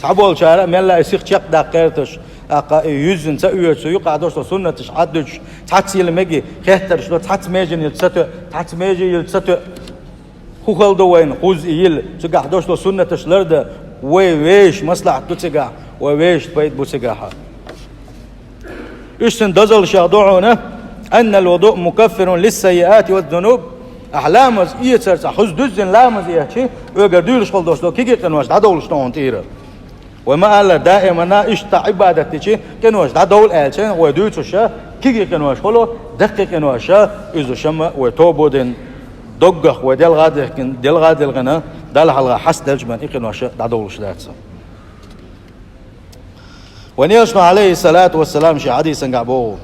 تعبول شارع ملا يسيخ شق دقيرتش أقا يزن تأويت يقعدوش سنتش عدش تعتيل مجي خيترش لو تعت ميجن يلتسط تعت ميجي يلتسط خوخل دوين خوز يل تقعدوش لو سنتش لرده ويش مصلحة تتقع ويش بيت بوتقعها إيشن دزل شادعونه أن الوضوء مكفر للسيئات والذنوب أحلامز إيتر حز دزن لامز إيتشي ويقدرش خل دوش لو كيكي كنواش دادولش نون تيره وما قال دائما إشتا عبادتي كنواش دادول ألشين ودوتشا كيكي كنواش خلو دقيق كنواشا إذا شما وتوبودن دقخ ودل غادر غنا دل حلقة حس دلجمن إقنواش دادولش داتسا ونيشنا عليه الصلاة والسلام شي حديث قابوه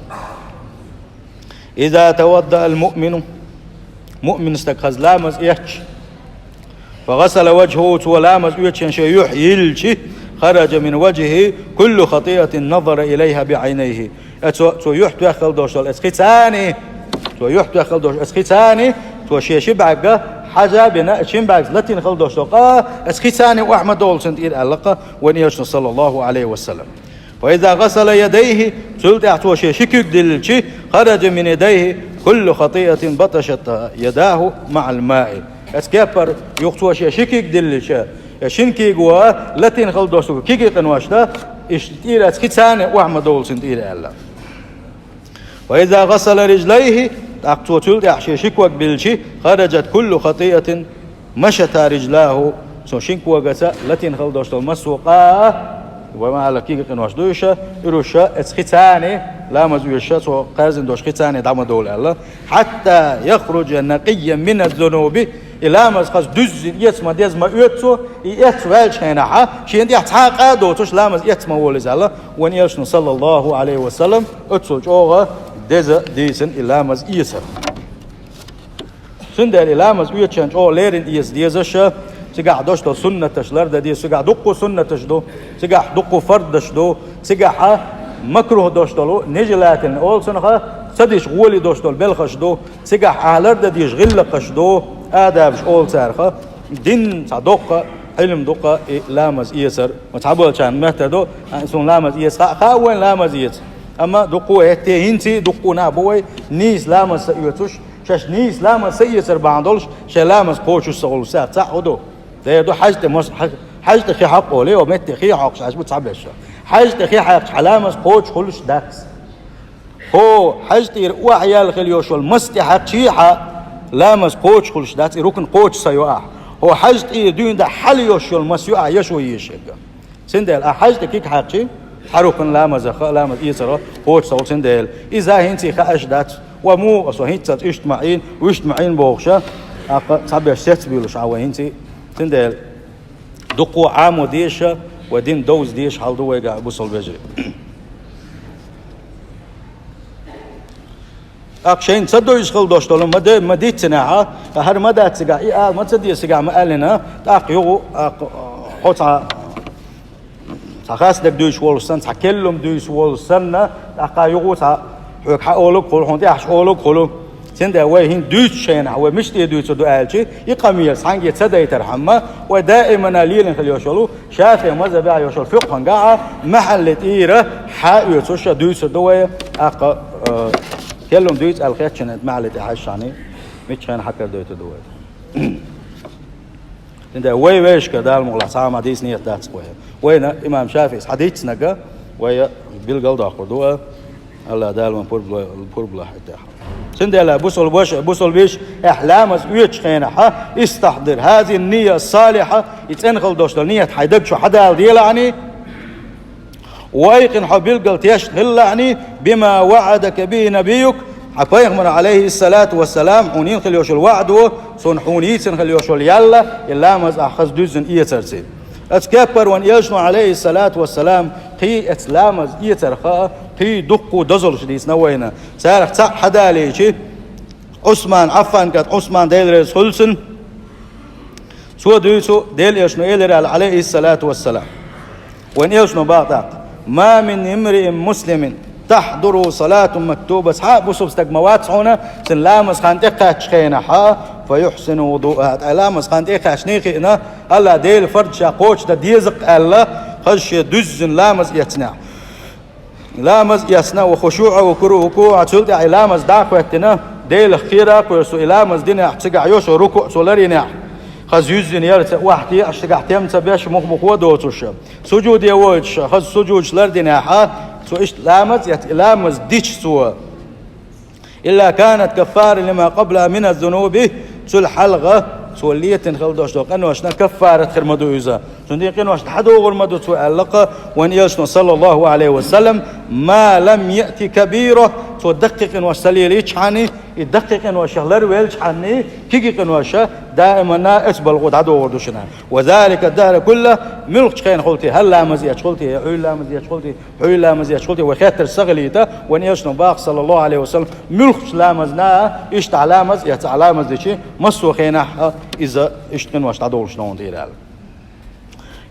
إذا توضأ المؤمن مؤمن استكخز لامز إيش فغسل وجهه ولامز إيش يحيي خرج من وجهه كل خطيئة نظر إليها بعينيه تو يحت يخل دوشل اسختاني تو يحت يخل دوش اسختاني تو شي شبعك حاجة بنا شبعك لتين خل دوشل اسختاني وأحمد دولسن إلى الله ونيشنا صلى الله عليه وسلم وإذا غسل يديه سلت أحتوشي شكك دلشي خرج من يديه كل خطيئة بطشت يداه مع الماء اسكابر يختوشي شكك دلشي شنكي جوا لتين خل دوسو كيكي قنواشتا اشتير اسكتاني وأحمد دولسن إلى الله وإذا غسل رجليه أحتوشي أحشي شكوك بالشي خرجت كل خطيئة مشت رجلاه سو شنكوا قسا لتين خل دوسو المسوقا وما على كيك قنواش دوشة يروشة اسختاني لا مزويشة سو قازن دوش ختاني دعم دول الله حتى يخرج نقيا من الذنوب إلى مزقاش دز يتما دزما يتسو يتوال شينها شين دي حتاقا دوتوش لامز يتما ولز الله ونيشن صلى الله عليه وسلم اتسو جوغا دز ديسن إلى مز يسر سندر إلى مز يتشنج او ليرن يس ديزشة سجع دوشتو سنة تشلر دي سجع دقو سنة تشدو سجع دقو فرد تشدو سجع مكروه دوشتلو نجلاتن أول سنة سديش غولي دوشتل بالخشدو سجع على دي يشغل قشدو آدابش أول سارخة دين صدقة علم دقة لامز يسر متعبول كان مهتدو سون لامز يسر خاوين لامز يسر أما دقو هتي هنتي دقو نابوي نيس لامز سيوتوش شاش نيس لامز سيسر بعندولش شلامز قوشو سغلو ساعة تعودو ده دو حاجة خي حقه ليه ومت خي حقش عشان بتصعبش حاجة خي حق علامة قوش خلش داكس هو حاجة وعيال خليوش والمستحق شيحة لامس قوش خلش داكس يروكن قوش سيوع هو حاجة دون ده حليوش والمسيوع يشوي يشيك سندل حاجة كيك حقي حروكن لامز يسرا قوش سول سندل إذا هنتي خاش دات ومو أصلا هنتي اجتماعين بوخشة صعبش تسبيلش عوا هنتي تندل دقو عامو ديشة ودين دوز ديش حال دو يقع بوصل بجري أكشين تصدو يشغل دوشتولم ما ديت سناعة هر مدى تسقع ما تصدي سقع مقالنا تاق يغو حوطا تخاص دك دوش والسن تحكلم دوش والسن تاقا يغو حوك حقولك قول حونتي أحش قولك قولك سنده وين دوش شينا ومش دوش دو ألشي يقامير سانجي تصدق يترحمه ودائما ليلن خليه يشلو شافي ماذا بيع يشل فوق هنقع محل تيره حق يتوش دوش دوه أق كلهم دوش الخير كانت محل تحشاني مش كان حكر دوش دوه سنده ويش كدال مغلق سام حديث نية داتس وين وين إمام شافعي حديث نجا ويا بالجلد آخر دوه الله دال من بوربلا حتى سندلا بوصل بيش احلام ويش خينها استحضر هذه النية الصالحة يتنخل دوش النية حيدك شو حدا ديلعني وايقن حبيل قلت يشغل يعني بما وعدك به نبيك حبيغمر عليه الصلاة والسلام حونين خليوش الوعد صنحوني خليوش يلا إلا مز أخذ دوزن إيترسي أتكبر وان يجنو عليه الصلاة والسلام قي أتلامز إيترخا قي دقو دزل شديس نوينا سارح تاق حدا ليشي عثمان عفان كات عثمان ديل ريس خلصن سوى دوسو ديل يجنو إلر عليه الصلاة والسلام وان يجنو باقتاق ما من امرئ مسلم تحضر صلاة مكتوبة صحاب وصبستك مواتعونا سن لامز خان تقاتش خينا فيحسن وضوءها لامز خان تقاتش نيخينا الله ديل فرد شاقوش دا ديزق الله خشية دزن لامز يتنع لامز يسنا وخشوع وكروع تلت لامز داقوتنا ديل خيرا كوسو لامز دين احتقع يوش ركوع سولارينا خز يزن يرت واحد اشتقع تيم تبيش مخ ودوتش سجود يوش خز سجود لردنا ح سو ايش لامز لامز ديش سو الا كانت كفار لما قبلها من الذنوب سل حلقه سولية خلدوش دوق أنه أشنا كفارة خرمدو إذا تنديق إنه أشنا حدو غرمدو تؤلق وإن يشنا صلى الله عليه وسلم ما لم يأتي كبيره تدقق إنه أشتليليش عني يدقق إنه أشهلر ويلش عني كيك إنه أشه دائما أتبل غد عدو غردوشنا وذلك الدهر كله ملك خين قلتي هل لا مزيج قلتي حول لا مزيج قلتي حول لا مزيج قلتي وخاتر سغليته وإن يشنا باق صلى الله عليه وسلم ملك لا مزنا إيش تعلامز يتعلامز دشي مسو خينه إذا إشتن واش تعدول شلون ديرال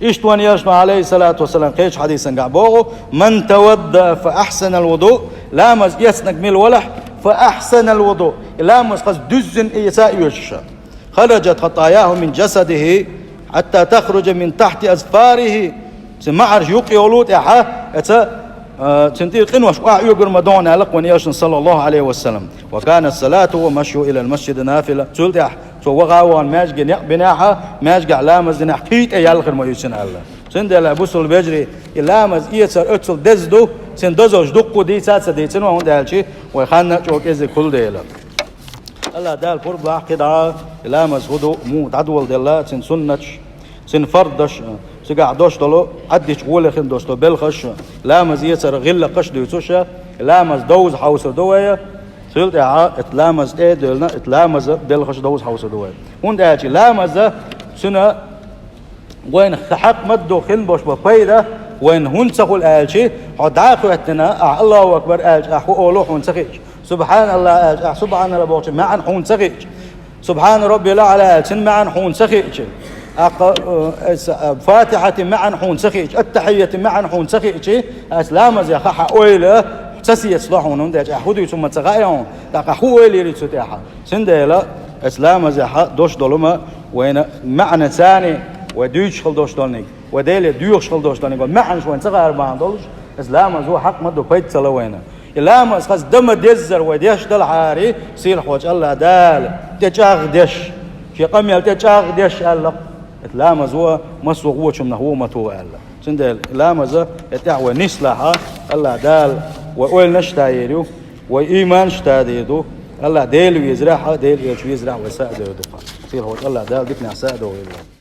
إشتوان يشنا عليه الصلاة والسلام قيش حديثا قعبوه من تودى فأحسن الوضوء لامز يسنك من الولح فأحسن الوضوء لامز قصد دزن إيساء يوشا خرجت خطاياه من جسده حتى تخرج من تحت أزفاره سمعرج يقي ولوت إحا تنتي قنوش يقر مدون علق ونياشن صلى الله عليه وسلم وكان الصلاة ومشوا إلى المسجد نافلة سلت أح وغاوان ماجق بناحة ماجق علامز نح كيت يالخر ما يسن الله سندل بوصل بيجري علامز يسر أتصل دزدو سندزوج دقو دي سات ديتن وهون دالشي ويخاننا شوك إزي كل ديلا الله دال قرب كده علامز غدو مو تعدول ديلا سن سنتش سن فردش سقع دوش دلو عدش قول خن دوش دلو بلخش لامز يسر غلة قش ديتوشا لامز دوز حوسر دوية سلت اتلامز دلنا اتلامز بلخش دوز حوسر دوية هون دالشي لامز سنة وين حق مدو خن بوش بفايدة وين هون سقول آلشي عداقو اتنا الله أكبر آلش أحو أولو هون سقيش سبحان الله آلش سبحان الله بوش معن هون سقيش سبحان ربي لا على آلش معن هون سقيش فاتحة معن حون سخيج التحية معن حون سخيج أسلام زي خا أويله تسية صلاحون هم ده أخذوا ثم تغيرون تاق أخو أويله ريتسوتها سندلا أسلام زي خا دوش دلما وين معنى ثاني وديش خل دوش دلني وديله ديوش خل دوش دلني ومعن شوين تغير بعض دولش أسلام زو حق مدو بيت سلوينا إلا خاص دم دزر وديش دل حاري سير حوج الله دال تجاغ دش في قميل تجاغ دش الله لامز هو مسو قوة من هو متو الله سند لامز يتعوى نسلها الله دال وأول نشتايرو وإيمان شتاديدو الله ديل ويزرعها ديل يزرع وساعده يدفع سير هو الله دال دفنع ساعده